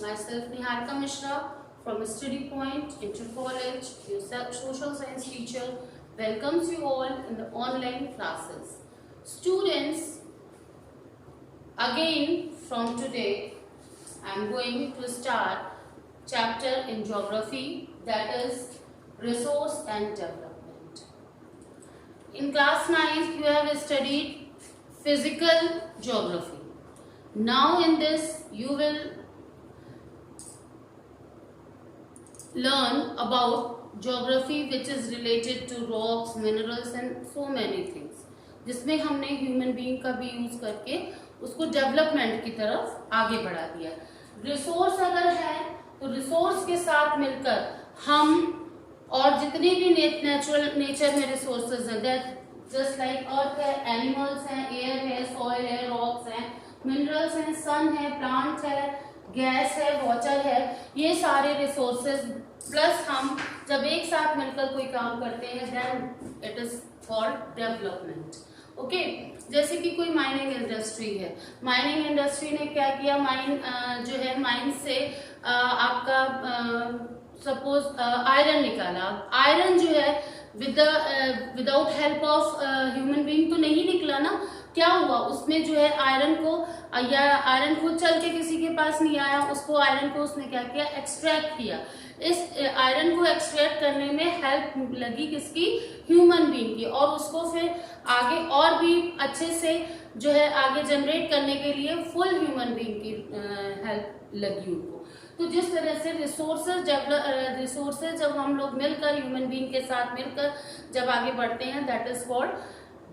Myself Niharika Mishra from Study Point Inter College, your social science teacher, welcomes you all in the online classes. Students, again from today, I am going to start chapter in geography, that is resource and development. In class 9th, you have studied physical geography. Now in this, you will learn about geography which is related to rocks, minerals and so many things, जिसमें हमने human being का भी use करके उसको development की तरफ आगे बढ़ा दिया। रिसोर्स अगर है तो रिसोर्स के साथ मिलकर हम और जितने भी नेचर में रिसोर्सेज हैं, दैट जस्ट लाइक अर्थ है, एनिमल्स हैं, एयर है, सॉइल है, रॉक्स हैं, मिनरल्स हैं, सन है, प्लांट है, गैस है, वाटर है, ये सारे रिसोर्सेज प्लस हम जब एक साथ मिलकर कोई काम करते हैं then it is called development. Okay, जैसे कि कोई माइनिंग इंडस्ट्री है, माइनिंग इंडस्ट्री ने क्या किया, जो है माइन से आपका सपोज आयरन निकाला। आयरन जो है without help of human being तो नहीं निकला ना। क्या हुआ उसमें जो है आयरन को चल के किसी के पास नहीं आया, उसको आयरन को उसने क्या किया, एक्सट्रैक्ट किया। इस आयरन को एक्सट्रैक्ट करने में हेल्प लगी किसकी, ह्यूमन बीइंग की, और उसको फिर आगे और भी अच्छे से जो है आगे जनरेट करने के लिए फुल ह्यूमन बीइंग की हेल्प लगी उनको। तो जिस तरह से रिसोर्सेज जब हम लोग मिलकर ह्यूमन बीइंग के साथ मिलकर जब आगे बढ़ते हैं दैट इज कॉल्ड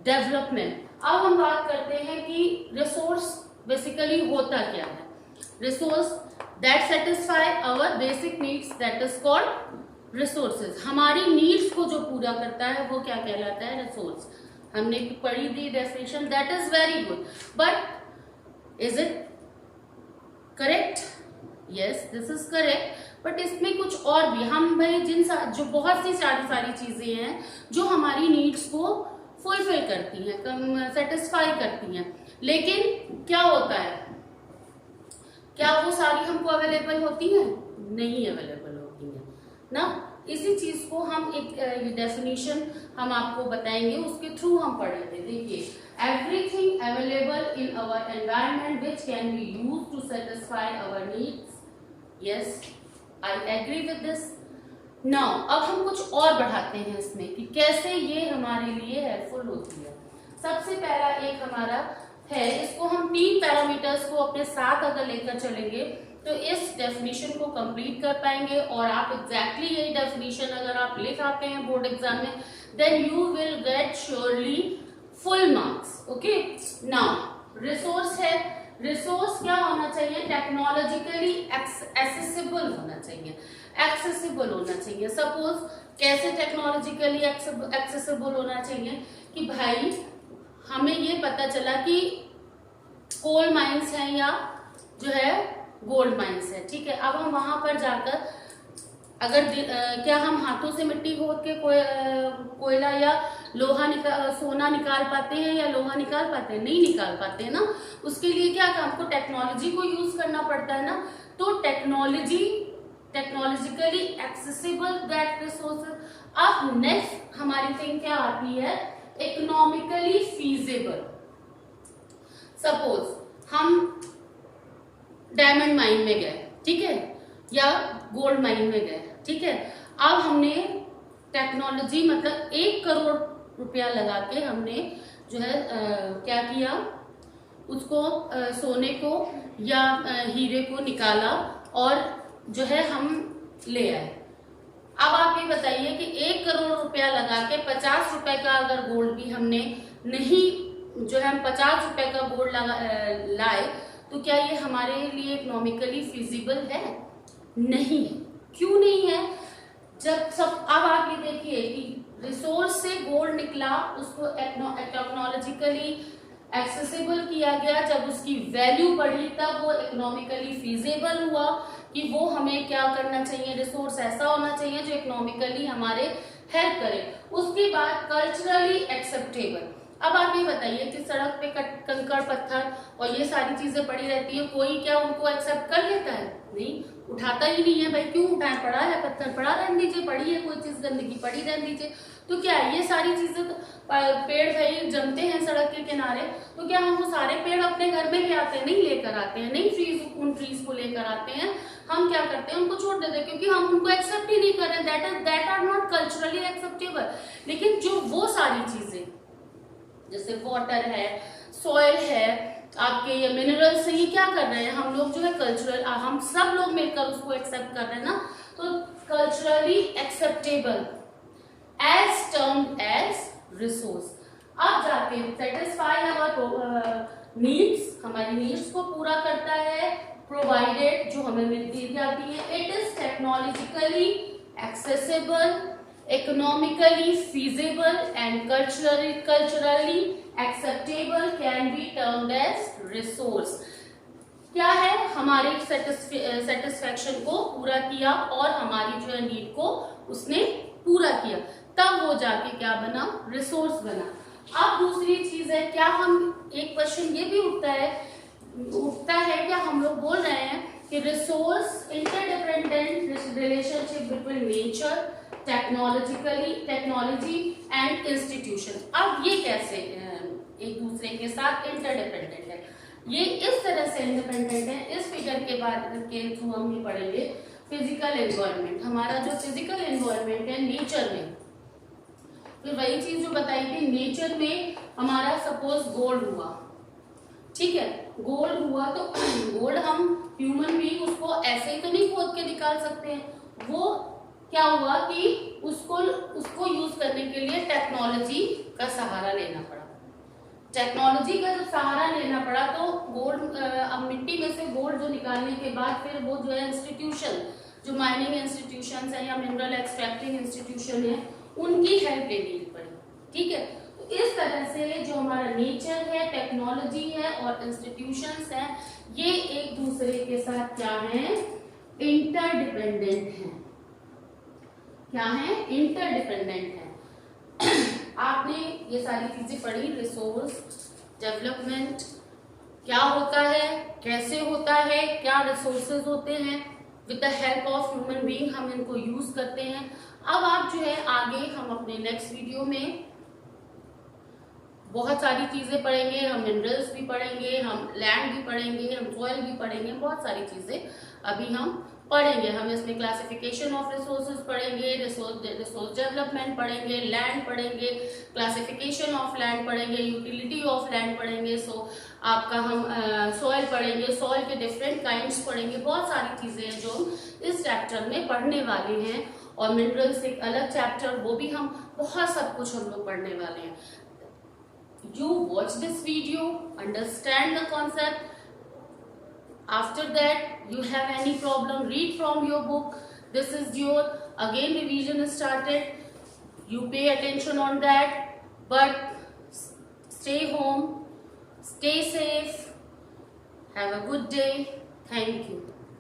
डेवलपमेंट। अब हम बात करते हैं कि रिसोर्स बेसिकली होता क्या है। Resource that satisfy our basic needs that is called resources. हमारी नीड्स को जो पूरा करता है वो क्या कहलाता है, रिसोर्स। हमने पढ़ी थी definition, that is very good, but is it correct? Yes, this is correct, but इसमें कुछ और भी हम भाई जो बहुत सी सारी चीजें हैं जो हमारी नीड्स को फुलफिल करती हैं, सेटिस्फाई करती हैं, लेकिन क्या होता है, क्या वो सारी हमको अवेलेबल होती हैं? नहीं अवेलेबल होती हैं ना। इसी चीज को हम एक डेफिनेशन हम आपको बताएंगे, उसके थ्रू हम पढ़ेंगे। देखिए, everything available in our environment which can be used to satisfy our needs. Yes, I agree with this. Now अब हम कुछ और बढ़ाते हैं इसमें कि कैसे ये हमारे लिए हेल्पफुल होती है। सबसे पहला एक हमारा है, इसको हम 3 पैरामीटर्स को अपने साथ अगर लेकर चलेंगे तो इस डेफिनेशन को कंप्लीट कर पाएंगे, और आप एग्जैक्टली यही डेफिनेशन अगर आप लिख आते हैं बोर्ड एग्जाम में then you will get surely full marks. Okay, now resource है, रिसोर्स क्या होना चाहिए, टेक्नोलॉजिकली एक्सेसिबल होना चाहिए, एक्सेसिबल होना चाहिए। सपोज कैसे टेक्नोलॉजिकली एक्सेसिबल होना चाहिए कि भाई हमें ये पता चला कि कोल माइंस है या जो है गोल्ड माइंस है, ठीक है। अब हम वहां पर जाकर अगर क्या हम हाथों से मिट्टी खोद के कोयला या सोना निकाल पाते हैं या लोहा निकाल पाते हैं? नहीं निकाल पाते हैं ना। उसके लिए क्या हमको टेक्नोलॉजी को यूज करना पड़ता है ना। तो टेक्नोलॉजिकली एक्सेसिबल दैट रिसोर्सेज। अब नेक्स्ट हमारी थिंग क्या आती है, इकोनॉमिकली फीजिबल। सपोज हम डायमंड माइन में गए, ठीक है, या गोल्ड माइन में गए, ठीक है। अब हमने टेक्नोलॉजी मतलब 1 करोड़ रुपया लगा के हमने जो है क्या किया, उसको सोने को या हीरे को निकाला और जो है हम ले आए। अब आप ये बताइए कि 1 करोड़ रुपया लगा के 50 रुपए का अगर गोल्ड भी हमने नहीं, जो है हम 50 रुपए का गोल्ड लाए तो क्या ये हमारे लिए इकोनॉमिकली फिजिबल है? नहीं है। क्यों नहीं है? जब सब अब आप ये देखिए कि रिसोर्स से गोल्ड निकला, उसको टेक्नोलॉजिकली एक्सेसिबल किया गया, जब उसकी वैल्यू बढ़ी तब वो इकोनॉमिकली फिजिबल हुआ कि वो हमें क्या करना चाहिए, रिसोर्स ऐसा होना चाहिए जो इकोनॉमिकली हमारे हेल्प करे। उसके बाद कल्चरली एक्सेप्टेबल। अब आप ये बताइए कि सड़क पे कंकड़ पत्थर और ये सारी चीजें पड़ी रहती है, कोई क्या उनको एक्सेप्ट कर लेता है? नहीं, उठाता ही नहीं है भाई, क्यों उठाए, पड़ा है पत्थर, पड़ा रहने दीजिए, पड़ी है कोई चीज गंदगी, पड़ी रहने दीजिए। तो क्या ये सारी चीजें तो पेड़ भाई जमते हैं सड़क के किनारे, तो क्या हम वो सारे पेड़ अपने घर में ले आते हैं? नहीं लेकर आते हैं, नहीं ट्रीज, उन ट्रीज को लेकर आते हैं। हम क्या करते हैं, उनको छोड़ देते हैं, क्योंकि हम उनको एक्सेप्ट ही नहीं कर रहे, that are not culturally acceptable. लेकिन जो वो सारी चीजें जैसे वाटर है, सॉइल है, आपके ये मिनरल्स हैं, ये क्या कर रहे हैं, हम लोग जो है कल्चरल, हम सब लोग मिलकर उसको एक्सेप्ट कर रहे हैं ना, तो culturally acceptable as termed as resource. अब जाके सेटिस्फाई अवर नीड्स, हमारी नीड्स को पूरा करता है, प्रोवाइडेड जो हमें मिलती जाती है, it is technologically accessible, economically feasible and culturally acceptable, can be termed as resource। क्या है, हमारे सेटिस्फेक्शन को पूरा किया और हमारी जो है नीड को उसने पूरा किया, तब वो जाके क्या बना, रिसोर्स बना। अब दूसरी चीज है, क्या हम, एक क्वेश्चन ये भी उठता है क्या हम लोग बोल रहे हैं कि resource interdependent relationship between nature, technology and institution. अब ये कैसे एक दूसरे के साथ इंटरडिपेंडेंट है, ये इस तरह से इंडिपेंडेंट है। इस फिगर के बाद के थ्रू हम ये पढ़ेंगे फिजिकल एनवायरनमेंट, हमारा जो फिजिकल एनवायरनमेंट है नेचर में, फिर वही चीज जो बताई थी, नेचर में हमारा सपोज गोल्ड हुआ, ठीक है, गोल्ड हुआ तो गोल्ड हम ह्यूमन बीइंग उसको ऐसे ही तो नहीं खोद के निकाल सकते हैं, वो क्या हुआ कि उसको यूज करने के लिए टेक्नोलॉजी का सहारा लेना पड़ा। टेक्नोलॉजी का जब सहारा लेना पड़ा तो गोल्ड, अब मिट्टी में से गोल्ड जो निकालने के बाद फिर वो जो है इंस्टीट्यूशन, जो माइनिंग इंस्टीट्यूशन है या मिनरल एक्सट्रैक्टिंग इंस्टीट्यूशन है, उनकी हेल्प लेनी पड़ी, ठीक है। तो इस तरह से जो हमारा नेचर है, टेक्नोलॉजी है और इंस्टीट्यूशंस हैं, ये एक दूसरे के साथ क्या है, इंटरडिपेंडेंट हैं। क्या है, इंटरडिपेंडेंट है। आपने ये सारी चीजें पढ़ी, रिसोर्स डेवलपमेंट क्या होता है, कैसे होता है, क्या रिसोर्सेज होते हैं, with the help of human being हम इनको यूज करते हैं। अब आप जो है आगे हम अपने नेक्स्ट वीडियो में बहुत सारी चीजें पढ़ेंगे, हम मिनरल्स भी पढ़ेंगे, हम लैंड भी पढ़ेंगे, हम सॉइल भी पढ़ेंगे, बहुत सारी चीजें अभी हम पढ़ेंगे। हम इसमें क्लासिफिकेशन ऑफ रिसोर्सेज पढ़ेंगे, रिसोर्स डेवलपमेंट पढ़ेंगे, लैंड पढ़ेंगे, क्लासिफिकेशन ऑफ लैंड पढ़ेंगे, यूटिलिटी ऑफ लैंड पढ़ेंगे, आपका हम सॉइल पढ़ेंगे, सॉइल के डिफरेंट काइंड्स पढ़ेंगे, बहुत सारी चीजें हैं जो हम इस चैप्टर में पढ़ने वाले हैं। और मिनरल्स एक अलग चैप्टर, वो भी हम बहुत सब कुछ हम लोग पढ़ने वाले हैं। You watch this video, understand the concept. After that, you have any problem, read from your book. This is your, again revision is started. You pay attention on that. But stay home, stay safe. Have a good day. Thank you.